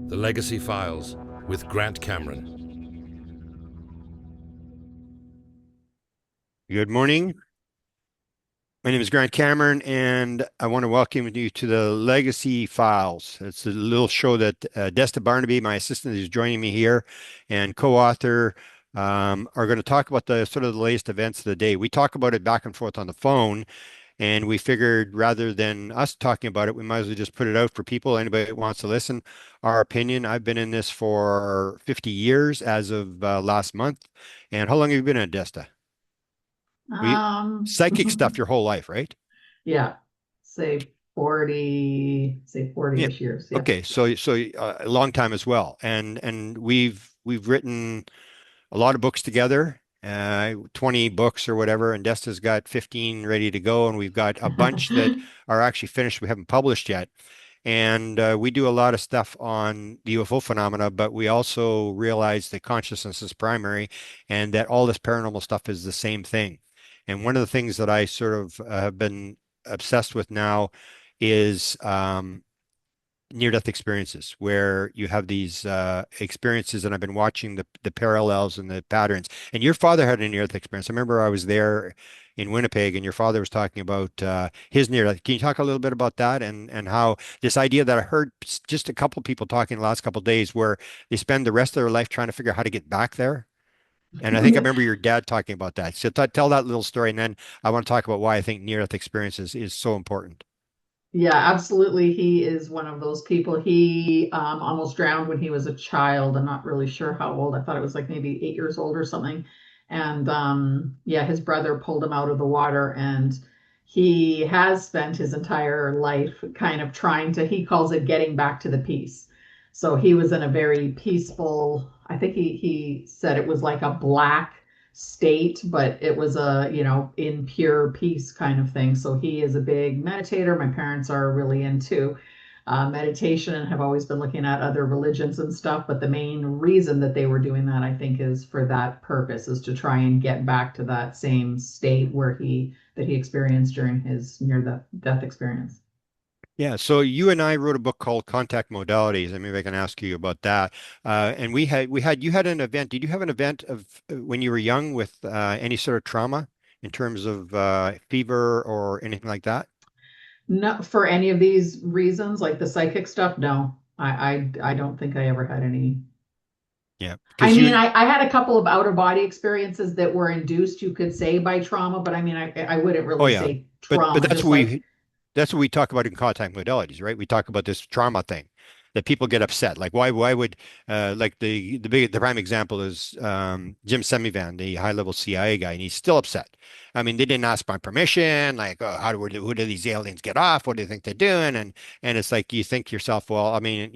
The Legacy Files with Grant Cameron. Good morning. My name is Grant Cameron, and I want to welcome you to the Legacy Files. It's a little show that Desta Barnabe, my assistant, is joining me here, and co-author are going to talk about the sort of the latest events of the day. We talk about it back and forth on the phone, and we figured rather than us talking about it, we might as well just put it out for people. Anybody that wants to listen, our opinion. I've been in this for 50 years as of last month. And how long have you been in Desta? We Um, psychic stuff your whole life, right? yeah, say 40, Yeah. 40-ish years. Yeah. Okay. So a long time as well, and we've written a lot of books together, 20 books or whatever, and Desta's got 15 ready to go, and we've got a bunch that are actually finished. We haven't published yet. And we do a lot of stuff on the UFO phenomena, but we also realize that consciousness is primary and that all this paranormal stuff is the same thing. And one of the things that I sort of have been obsessed with now is near-death experiences, where you have these experiences, and I've been watching the parallels and the patterns. And your father had a near-death experience. I remember I was there in Winnipeg, and your father was talking about his near-death. Can you talk a little bit about that and how this idea that I heard just a couple of people talking the last couple of days, where they spend the rest of their life trying to figure out how to get back there? And I think I remember your dad talking about that. So tell that little story, and then I want to talk about why I think near-death experiences is so important. Yeah, absolutely. He is one of those people. He almost drowned when he was a child. I'm not really sure how old. I thought it was like maybe 8 years old or something. And yeah, his brother pulled him out of the water, and he has spent his entire life kind of trying to, he calls it getting back to the peace. So he was in a very peaceful, I think he said it was like a black state, but it was a, in pure peace kind of thing. So he is a big meditator. My parents are really into meditation and have always been looking at other religions and stuff. But the main reason that they were doing that, I think, is for that purpose, is to try and get back to that same state where he experienced during his near death experience. Yeah, so you and I wrote a book called Contact Modalities, and maybe I can ask you about that. And you had an event. Did you have an event of when you were young with any sort of trauma in terms of fever or anything like that? No, for any of these reasons, like the psychic stuff, no. I don't think I ever had any. Yeah, I because mean, you, I had a couple of outer body experiences that were induced, you could say, by trauma, but I mean, I wouldn't oh really yeah, say but trauma, that's just what like, we talk about in contact modalities, right? We talk about this trauma thing that people get upset. Like why would like the prime example is Jim Semivan, the high level CIA guy, and he's still upset. I mean, they didn't ask my permission. Like, oh, who do these aliens get off? What do you think they're doing? And it's like you think to yourself, well, I mean,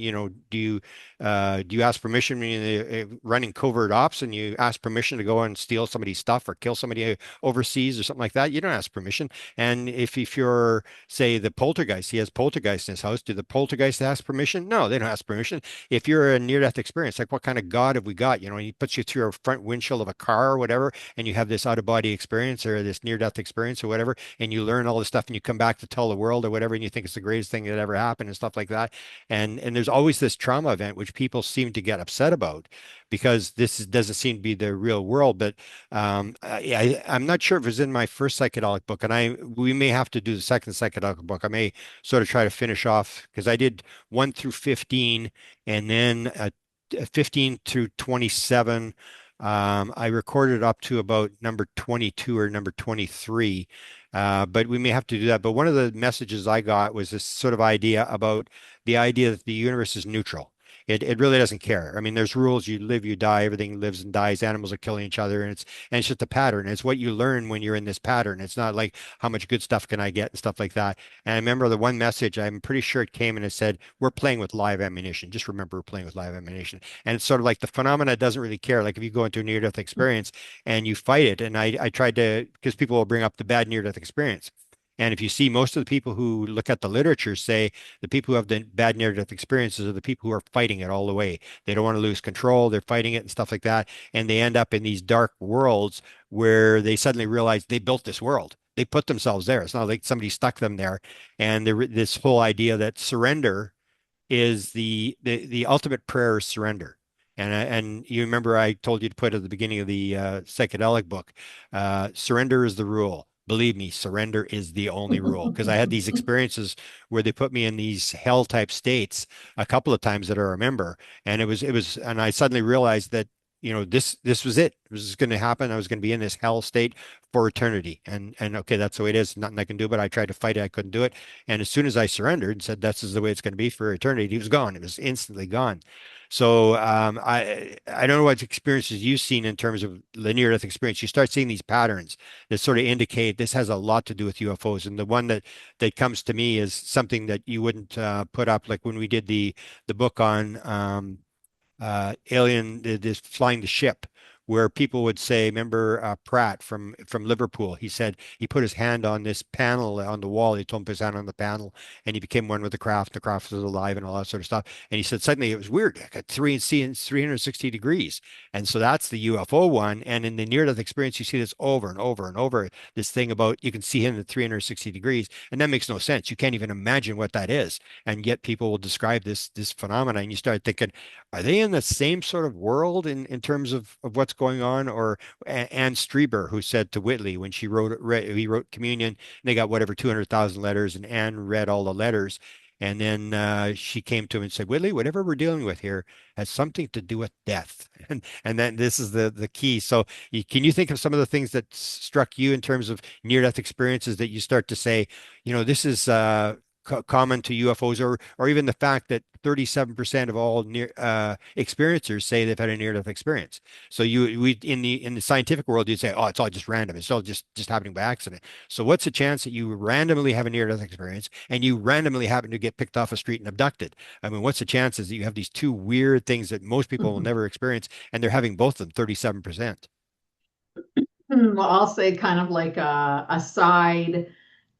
do you ask permission when you're running covert ops and you ask permission to go and steal somebody's stuff or kill somebody overseas or something like that? You don't ask permission. And if you're say the poltergeist, he has poltergeist in his house. Do the poltergeist ask permission? No, they don't ask permission. If you're a near-death experience, like what kind of God have we got? You know, he puts you through a front windshield of a car or whatever, and you have this out-of-body experience or this near-death experience or whatever, and you learn all this stuff and you come back to tell the world or whatever, and you think it's the greatest thing that ever happened and stuff like that. And there's always this trauma event which people seem to get upset about because doesn't seem to be the real world. But I'm not sure if it was in my first psychedelic book, and we may have to do the second psychedelic book. I may sort of try to finish off because I did 1 through 15, and then 15 through 27. I recorded up to about number 22 or number 23. But we may have to do that. But one of the messages I got was this sort of idea about the idea that the universe is neutral. It really doesn't care. I mean, there's rules. You live, you die. Everything lives and dies. Animals are killing each other, and it's just a pattern. It's what you learn when you're in this pattern. It's not like how much good stuff can I get and stuff like that. And I remember the one message. I'm pretty sure it came and it said, "We're playing with live ammunition. Just remember, we're playing with live ammunition." And it's sort of like the phenomena doesn't really care. Like if you go into a near-death experience and you fight it, and I tried to because people will bring up the bad near-death experience. And if you see most of the people who look at the literature say the people who have the bad near-death experiences are the people who are fighting it all the way. They don't want to lose control. They're fighting it and stuff like that. And they end up in these dark worlds where they suddenly realize they built this world. They put themselves there. It's not like somebody stuck them there. And this whole idea that surrender is the ultimate prayer is surrender. And you remember I told you to put at the beginning of the psychedelic book, surrender is the rule. Believe me, surrender is the only rule. Because I had these experiences where they put me in these hell type states a couple of times that I remember, and and I suddenly realized that this was it. It was going to happen. I was going to be in this hell state for eternity. And okay, that's the way it is. Nothing I can do, but I tried to fight it. I couldn't do it. And as soon as I surrendered and said this is the way it's going to be for eternity, it was gone. It was instantly gone. So I don't know what experiences you've seen in terms of linear death experience. You start seeing these patterns that sort of indicate this has a lot to do with UFOs. And the one that comes to me is something that you wouldn't put up, like when we did the book on alien, this flying the ship, where people would say, remember Pratt from Liverpool? He said he put his hand on this panel on the wall. He told him to put his hand on the panel, and he became one with the craft. The craft was alive and all that sort of stuff. And he said suddenly it was weird. I got 360 degrees, and so that's the UFO one. And in the near-death experience, you see this over and over and over. This thing about you can see him at 360 degrees, and that makes no sense. You can't even imagine what that is, and yet people will describe this phenomenon. And you start thinking, are they in the same sort of world in terms of what's going on? Or Anne Strieber, who said to Whitley when he wrote Communion, and they got whatever 200,000 letters, and Anne read all the letters. And then she came to him and said, Whitley, whatever we're dealing with here has something to do with death. And then this is the key. So can you think of some of the things that struck you in terms of near-death experiences that you start to say, this is common to UFOs, or even the fact that 37% of all near experiencers say they've had a near-death experience. So we in the scientific world, you'd say, oh, it's all just random. It's all just happening by accident. So what's the chance that you randomly have a near-death experience and you randomly happen to get picked off a street and abducted? I mean, what's the chances that you have these two weird things that most people will never experience, and they're having both of them 37%? Well, I'll say kind of like a side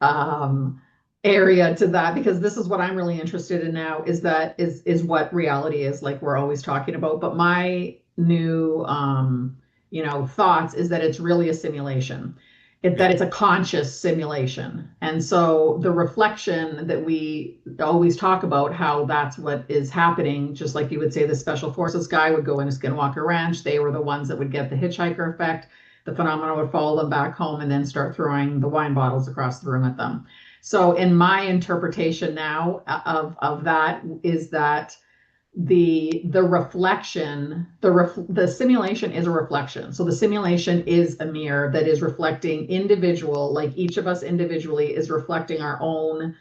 um, area to that, because this is what I'm really interested in now, is what reality is, like we're always talking about. But my new thoughts is that it's really a simulation. Yeah. That it's a conscious simulation. And so the reflection that we always talk about, how that's what is happening, just like you would say the special forces guy would go in a Skinwalker Ranch, they were the ones that would get the hitchhiker effect. The phenomenon would follow them back home and then start throwing the wine bottles across the room at them. So in my interpretation now of that is that the reflection, the simulation is a reflection. So the simulation is a mirror that is reflecting individual, like each of us individually is reflecting our own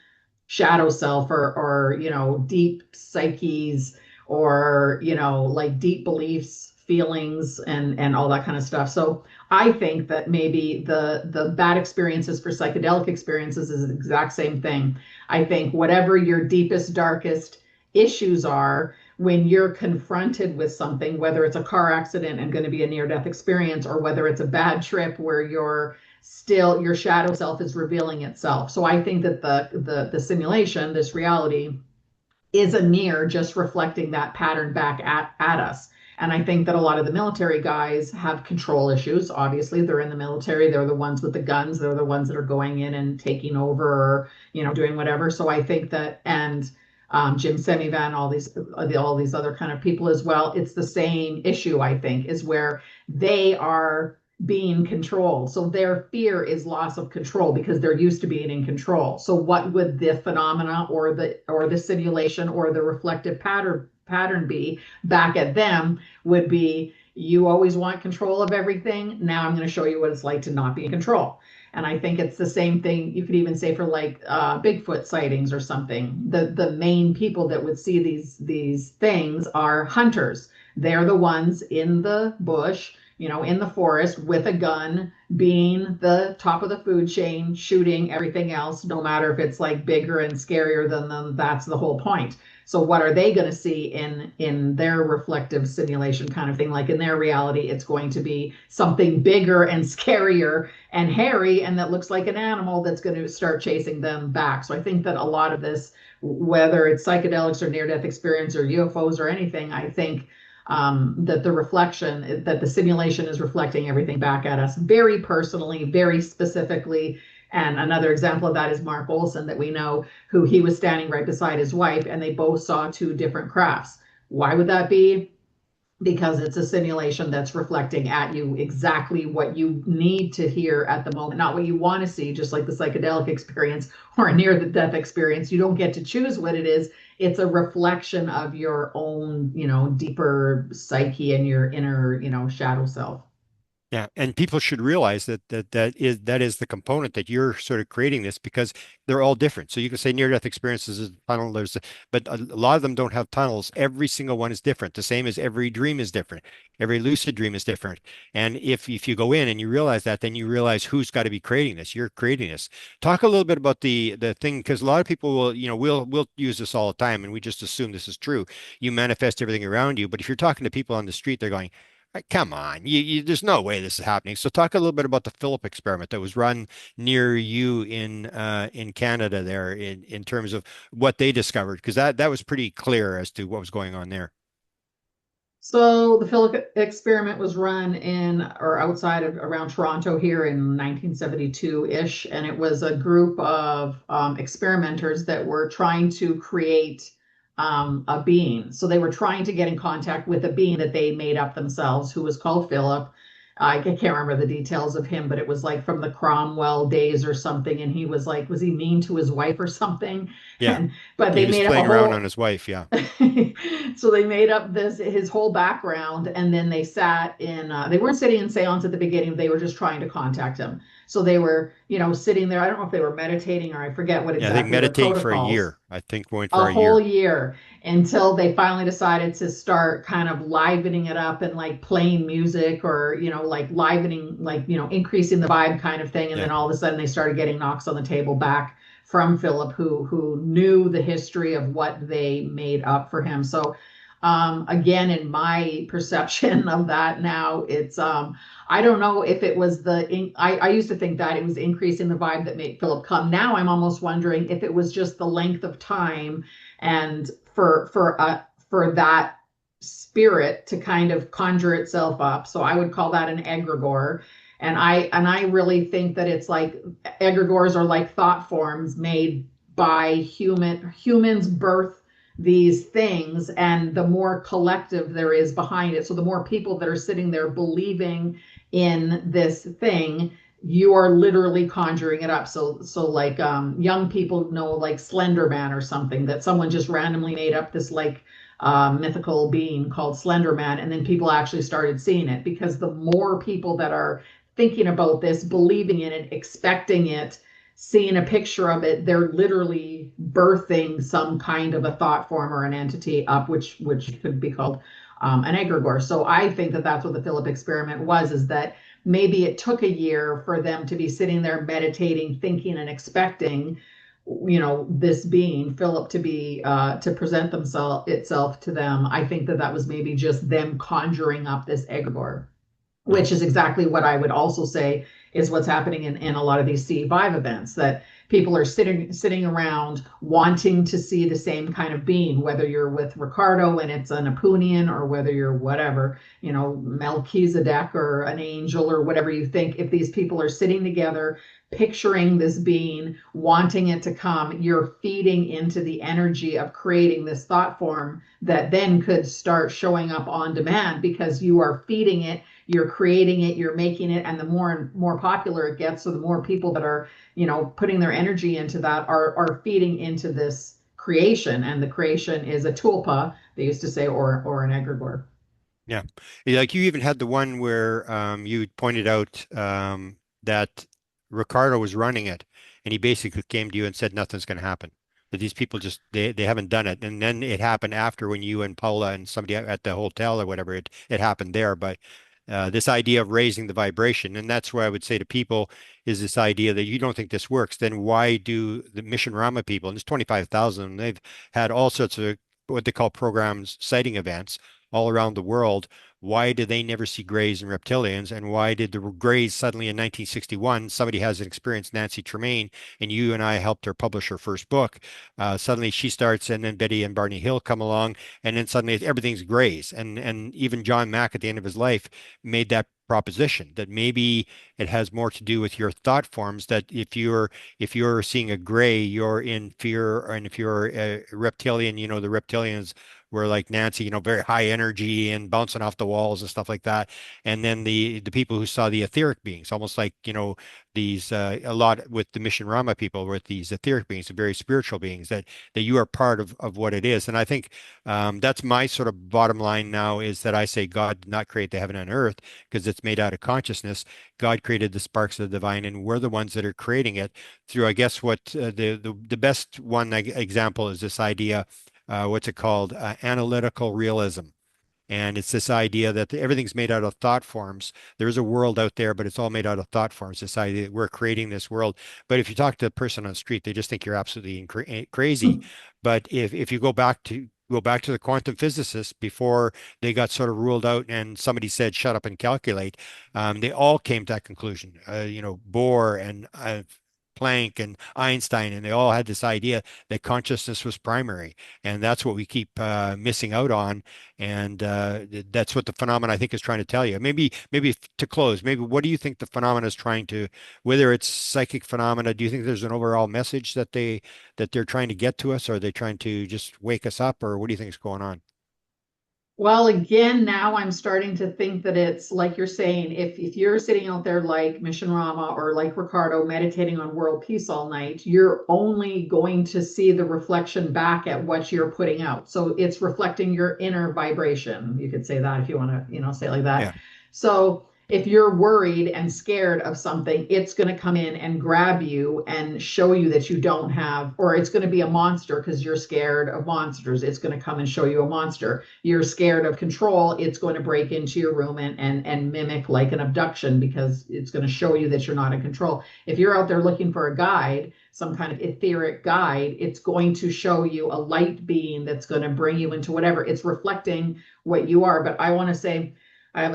shadow self, or deep psyches, or like deep beliefs, feelings, and all that kind of stuff. So I think that maybe the bad experiences for psychedelic experiences is the exact same thing. I think whatever your deepest, darkest issues are, when you're confronted with something, whether it's a car accident and going to be a near-death experience, or whether it's a bad trip where your shadow self is revealing itself. So I think that the simulation, this reality, is a mirror just reflecting that pattern back at us. And I think that a lot of the military guys have control issues. Obviously, they're in the military. They're the ones with the guns. They're the ones that are going in and taking over, or doing whatever. So I think that, and Jim Semivan, all these other kind of people as well. It's the same issue, I think, is where they are being controlled. So their fear is loss of control because they're used to being in control. So what would the phenomena or the simulation or the reflective pattern be back at them? Would be, you always want control of everything. Now I'm going to show you what it's like to not be in control. And I think it's the same thing you could even say for like Bigfoot sightings or something. The main people that would see these things are hunters. They're the ones in the bush, in the forest with a gun, being the top of the food chain, shooting everything else, no matter if it's like bigger and scarier than them. That's the whole point. So what are they going to see in their reflective simulation kind of thing? Like in their reality, it's going to be something bigger and scarier and hairy, and that looks like an animal that's going to start chasing them back. So I think that a lot of this, whether it's psychedelics or near-death experience or UFOs or anything, I think that the simulation is reflecting everything back at us very personally, very specifically. And another example of that is Mark Olson that we know, who he was standing right beside his wife, and they both saw two different crafts. Why would that be? Because it's a simulation that's reflecting at you exactly what you need to hear at the moment, not what you want to see, just like the psychedelic experience or a near the death experience. You don't get to choose what it is. It's a reflection of your own, deeper psyche and your inner, shadow self. Yeah, and people should realize that is the component that you're sort of creating this, because they're all different. So you can say near-death experiences is a tunnel, but a lot of them don't have tunnels. Every single one is different. The same as every dream is different. Every lucid dream is different. And if you go in and you realize that, then you realize who's got to be creating this. You're creating this. Talk a little bit about the thing, because a lot of people will, we'll use this all the time, and we just assume this is true. You manifest everything around you, but if you're talking to people on the street, they're going, come on, there's no way this is happening. So talk a little bit about the Philip experiment that was run near you in Canada there, in terms of what they discovered, because that was pretty clear as to what was going on there. So the Philip experiment was run in or outside of around Toronto here in 1972-ish, and it was a group of experimenters that were trying to create a being. So they were trying to get in contact with a being that they made up themselves, who was called Philip. I can't remember the details of him, but it was like from the Cromwell days or something. And he was like, was he mean to his wife or something? Yeah, But he they was made up a playing around whole on his wife. Yeah, so they made up his whole background, and then they sat in they weren't sitting in seance at the beginning, they were just trying to contact him. So they were, sitting there. I don't know if they were meditating, or I forget what yeah. I think exactly their meditating for a protocols. year. I think going A for a whole year. year, until they finally decided to start kind of livening it up and like playing music, or like livening, like increasing the vibe kind of thing. And Yeah. then all of a sudden they started getting knocks on the table back from Philip, who knew the history of what they made up for him. So again, in my perception of that now, it's I don't know if it was I used to think that it was increasing the vibe that made Philip come. Now I'm almost wondering if it was just the length of time, and for that spirit to kind of conjure itself up. So I would call that an egregore. And I really think that it's like egregores are like thought forms made by humans birth these things, and the more collective there is behind it, so the more people that are sitting there believing in this thing, you are literally conjuring it up. So like young people know, like Slender Man or something, that someone just randomly made up this like mythical being called Slender Man, and then people actually started seeing it, because the more people that are thinking about this, believing in it, expecting it, seeing a picture of it, they're literally birthing some kind of a thought form or an entity up, which could be called an egregore. So I think that that's what the Philip experiment was, is that maybe it took a year for them to be sitting there meditating, thinking, and expecting, this being Philip to be to present itself to them. I think that was maybe just them conjuring up this egregore, which is exactly what I would also say is what's happening in a lot of these C5 events, that people are sitting around wanting to see the same kind of being, whether you're with Ricardo and it's an Apunian, or whether you're whatever, Melchizedek or an angel or whatever you think. If these people are sitting together, picturing this being, wanting it to come, you're feeding into the energy of creating this thought form that then could start showing up on demand, because you are feeding it, you're creating it, you're making it, and the more and more popular it gets, so the more people that are, putting their energy into that are feeding into this creation, and the creation is a tulpa, they used to say, or an egregore. Yeah. Like you even had the one where you pointed out that Ricardo was running it, and he basically came to you and said nothing's going to happen. That these people just they haven't done it. And then it happened after, when you and Paula and somebody at the hotel or whatever, it happened there. But this idea of raising the vibration, and that's where I would say to people, is this idea that you don't think this works, then why do the Mission Rama people, and there's 25,000, they've had all sorts of what they call programs, sighting events all around the world, why do they never see grays and reptilians? And why did the grays suddenly in 1961, somebody has an experience, Nancy Tremaine, and you and I helped her publish her first book. Suddenly she starts, and then Betty and Barney Hill come along, and then suddenly everything's grays. And even John Mack at the end of his life made that proposition that maybe it has more to do with your thought forms, that if you're seeing a gray, you're in fear, and if you're a reptilian, the reptilians were like Nancy, very high energy and bouncing off the walls and stuff like that. And then the people who saw the etheric beings, almost like, these a lot with the Mission Rama people, with these etheric beings, the very spiritual beings, that you are part of what it is. And I think that's my sort of bottom line now, is that I say God did not create the heaven and earth because it's made out of consciousness. God created the sparks of the divine, and we're the ones that are creating it through, I guess, what the best one example is this idea, what's it called? Analytical realism. And it's this idea that everything's made out of thought forms. There's a world out there, but it's all made out of thought forms. This idea that we're creating this world. But if you talk to a person on the street, they just think you're absolutely crazy. But if you go back to the quantum physicists before they got sort of ruled out, and somebody said, "Shut up and calculate," they all came to that conclusion. Bohr and Planck and Einstein, and they all had this idea that consciousness was primary, and that's what we keep missing out on. And that's what the phenomena, I think, is trying to tell you. Maybe to close, maybe what do you think the phenomena is trying to, whether it's psychic phenomena, do you think there's an overall message that they're trying to get to us, or are they trying to just wake us up, or what do you think is going on? Well, again, now I'm starting to think that it's like you're saying, if you're sitting out there like Mission Rama or like Ricardo meditating on world peace all night, you're only going to see the reflection back at what you're putting out. So it's reflecting your inner vibration. You could say that if you want to, say it like that. Yeah. So if you're worried and scared of something, it's going to come in and grab you and show you that you don't have, or it's going to be a monster because you're scared of monsters. It's going to come and show you a monster. You're scared of control. It's going to break into your room and mimic like an abduction because it's going to show you that you're not in control. If you're out there looking for a guide, some kind of etheric guide, it's going to show you a light being that's going to bring you into whatever. It's reflecting what you are. But I want to say, I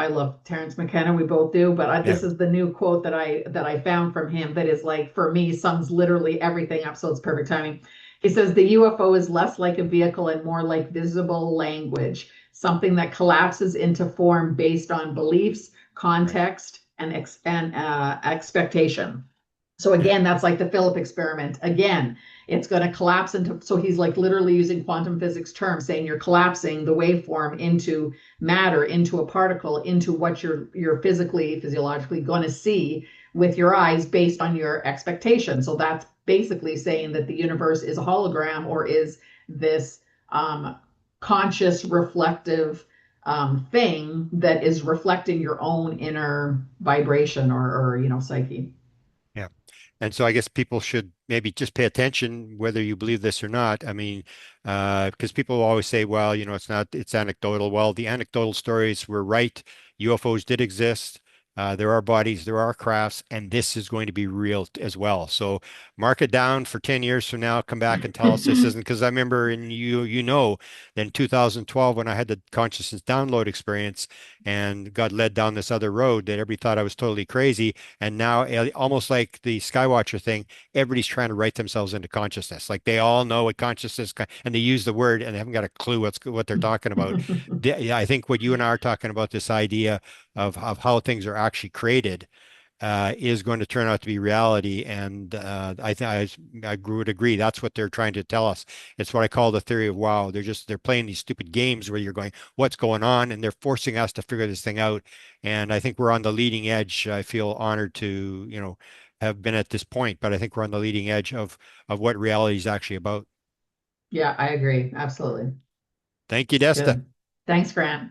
love Terrence McKenna. We both do, but Yeah. this is the new quote that I found from him that is like, for me, sums literally everything up. So it's perfect timing. He says the UFO is less like a vehicle and more like visible language, something that collapses into form based on beliefs, Right. context, and expectation. So Yeah. again, that's like the Philip experiment. Again, it's going to collapse into, so he's like literally using quantum physics terms, saying you're collapsing the waveform into matter, into a particle, into what you're physiologically going to see with your eyes based on your expectation. So that's basically saying that the universe is a hologram, or is this conscious reflective thing that is reflecting your own inner vibration, or psyche. Yeah. And so I guess people should maybe just pay attention whether you believe this or not. I mean, because people always say, well, it's anecdotal. Well, the anecdotal stories were right. UFOs did exist. There are bodies, there are crafts, and this is going to be real as well. So mark it down for 10 years from now. Come back and tell us this isn't, because I remember in 2012 when I had the consciousness download experience and got led down this other road that everybody thought I was totally crazy. And now, almost like the Skywatcher thing, everybody's trying to write themselves into consciousness. Like they all know what consciousness, and they use the word and they haven't got a clue what they're talking about. Yeah, I think what you and I are talking about, this idea of how things are actually created, is going to turn out to be reality. And I think I would agree. That's what they're trying to tell us. It's what I call the theory of wow. They're playing these stupid games where you're going, what's going on? And they're forcing us to figure this thing out. And I think we're on the leading edge. I feel honored to, have been at this point, but I think we're on the leading edge of what reality is actually about. Yeah, I agree. Absolutely. Thank you, Desta. Good. Thanks, Grant.